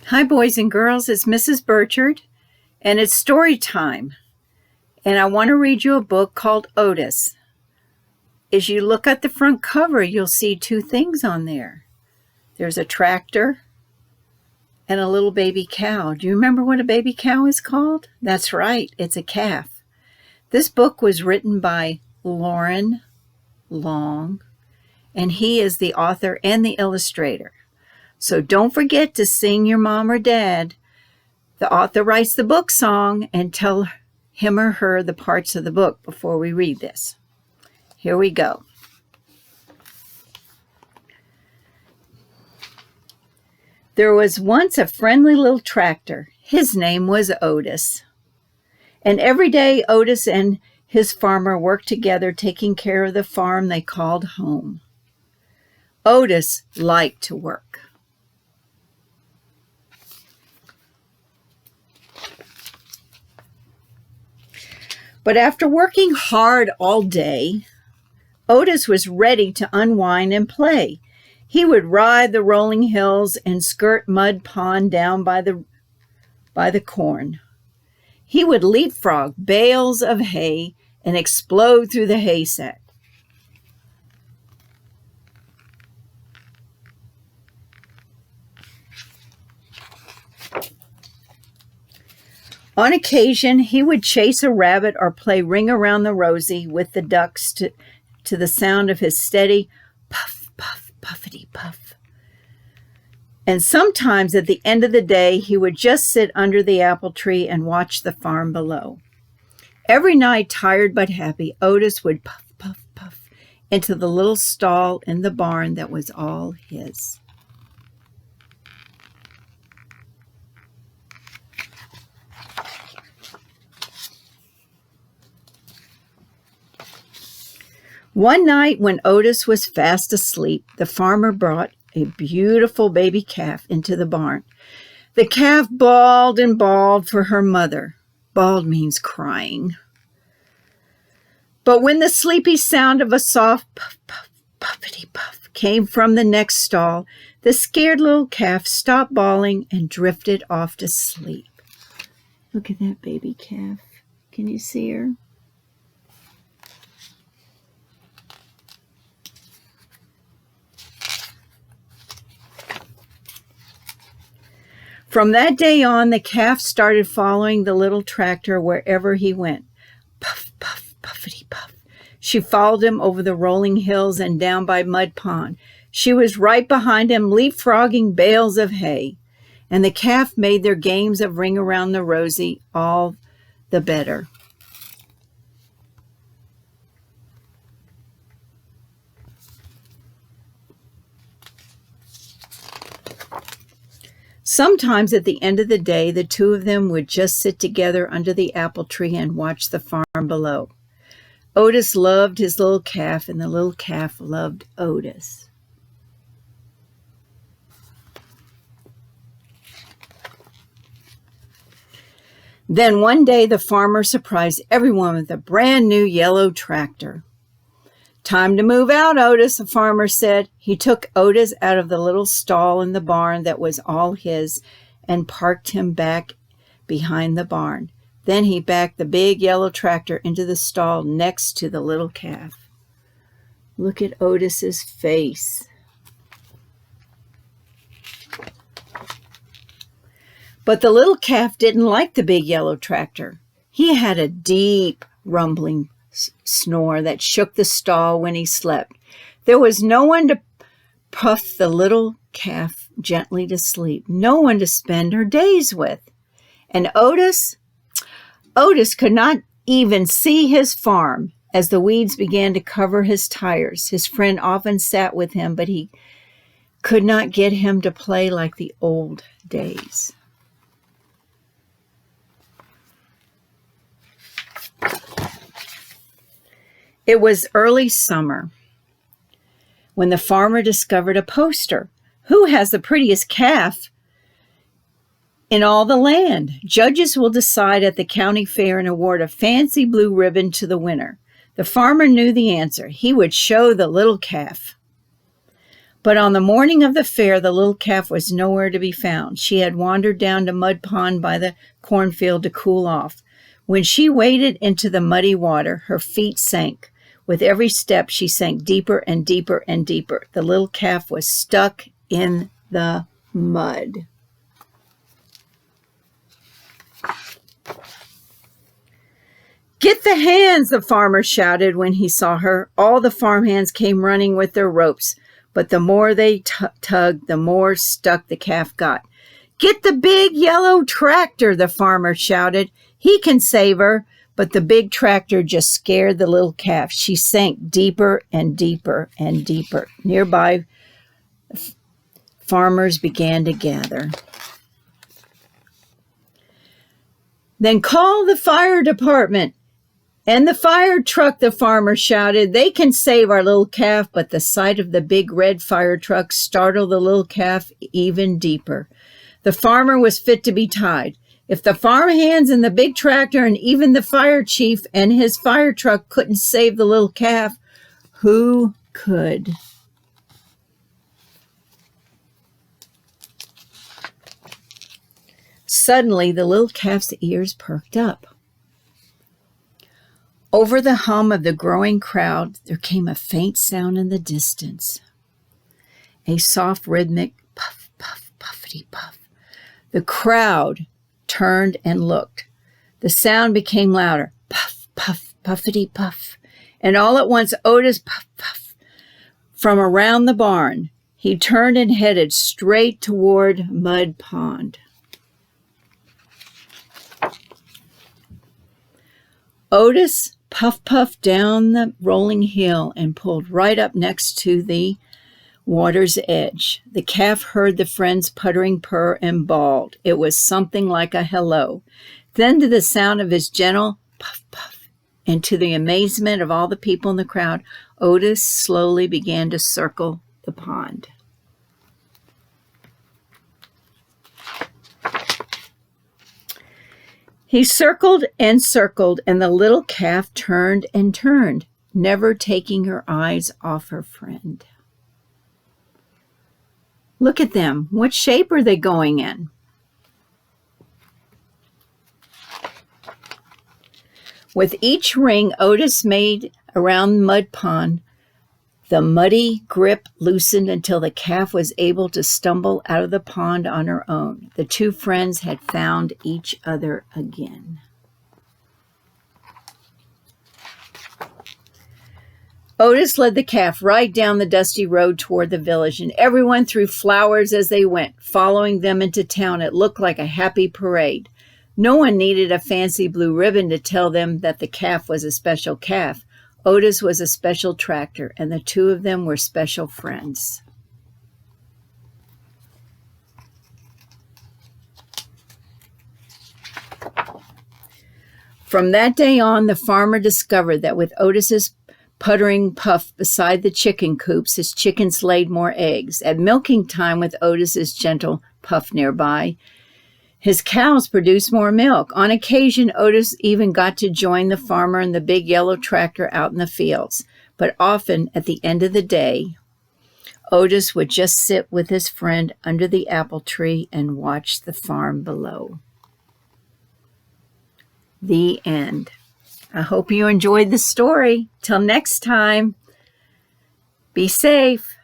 Hi, boys and girls. It's Mrs. Burchard, and it's story time. And I want to read you a book called Otis. As you look at the front cover, you'll see two things on there. There's a tractor and a little baby cow. Do you remember what a baby cow is called? That's right, it's a calf. This book was written by Lauren Long, and he is the author and the illustrator. So don't forget to sing your mom or dad. The author writes the book song and tell him or her the parts of the book before we read this. Here we go. There was once a friendly little tractor. His name was Otis. And every day Otis and his farmer worked together taking care of the farm they called home. Otis liked to work. But after working hard all day, Otis was ready to unwind and play. He would ride the rolling hills and skirt mud pond down by the corn. He would leapfrog bales of hay and explode through the haystack. On occasion, he would chase a rabbit or play Ring Around the Rosie with the ducks to the sound of his steady puff, puff, puffity puff. And sometimes at the end of the day, he would just sit under the apple tree and watch the farm below. Every night, tired but happy, Otis would puff, puff, puff into the little stall in the barn that was all his. One night when Otis was fast asleep, the farmer brought a beautiful baby calf into the barn. The calf bawled and bawled for her mother. Bawled means crying. But when the sleepy sound of a soft puff, puff, puffity puff came from the next stall, the scared little calf stopped bawling and drifted off to sleep. Look at that baby calf. Can you see her? From that day on, the calf started following the little tractor wherever he went. Puff, puff, puffity puff. She followed him over the rolling hills and down by Mud Pond. She was right behind him, leapfrogging bales of hay. And the calf made their games of Ring Around the Rosie all the better. Sometimes at the end of the day, the two of them would just sit together under the apple tree and watch the farm below. Otis loved his little calf, and the little calf loved Otis. Then one day, the farmer surprised everyone with a brand new yellow tractor. Time to move out, Otis, the farmer said. He took Otis out of the little stall in the barn that was all his and parked him back behind the barn. Then he backed the big yellow tractor into the stall next to the little calf. Look at Otis's face. But the little calf didn't like the big yellow tractor. He had a deep rumbling snore that shook the stall when he slept. There was no one to puff the little calf gently to sleep, no one to spend her days with. And Otis could not even see his farm as the weeds began to cover his tires. His friend often sat with him, but he could not get him to play like the old days. It was early summer when the farmer discovered a poster. Who has the prettiest calf in all the land? Judges will decide at the county fair and award a fancy blue ribbon to the winner. The farmer knew the answer. He would show the little calf. But on the morning of the fair, the little calf was nowhere to be found. She had wandered down to Mud Pond by the cornfield to cool off. When she waded into the muddy water, her feet sank. With every step, she sank deeper and deeper and deeper. The little calf was stuck in the mud. "Get the hands," the farmer shouted when he saw her. All the farmhands came running with their ropes, but the more they tugged, the more stuck the calf got. "Get the big yellow tractor," the farmer shouted. "He can save her." But the big tractor just scared the little calf. She sank deeper and deeper and deeper. Nearby, farmers began to gather. "Then call the fire department and the fire truck," the farmer shouted. "They can save our little calf." But the sight of the big red fire truck startled the little calf even deeper. The farmer was fit to be tied. If the farmhands and the big tractor and even the fire chief and his fire truck couldn't save the little calf, who could? Suddenly, the little calf's ears perked up. Over the hum of the growing crowd, there came a faint sound in the distance. A soft, rhythmic puff, puff, puffity puff. The crowd turned and looked. The sound became louder. Puff, puff, puffity puff. And all at once, Otis puff, puff from around the barn. He turned and headed straight toward Mud Pond. Otis puff down the rolling hill and pulled right up next to the water's edge. The calf heard the friend's puttering purr and bawled. It was something like a hello. Then, to the sound of his gentle puff puff, and to the amazement of all the people in the crowd, Otis slowly began to circle the pond. He circled and circled, and the little calf turned and turned, never taking her eyes off her friend. Look at them. What shape are they going in? With each ring Otis made around Mud Pond, the muddy grip loosened until the calf was able to stumble out of the pond on her own. The two friends had found each other again. Otis led the calf right down the dusty road toward the village, and everyone threw flowers as they went, following them into town. It looked like a happy parade. No one needed a fancy blue ribbon to tell them that the calf was a special calf. Otis was a special tractor, and the two of them were special friends. From that day on, the farmer discovered that with Otis's puttering puff beside the chicken coops, his chickens laid more eggs. At milking time, with Otis's gentle puff nearby, his cows produced more milk. On occasion, Otis even got to join the farmer and the big yellow tractor out in the fields. But often, at the end of the day, Otis would just sit with his friend under the apple tree and watch the farm below. The end. I hope you enjoyed the story. Till next time, be safe.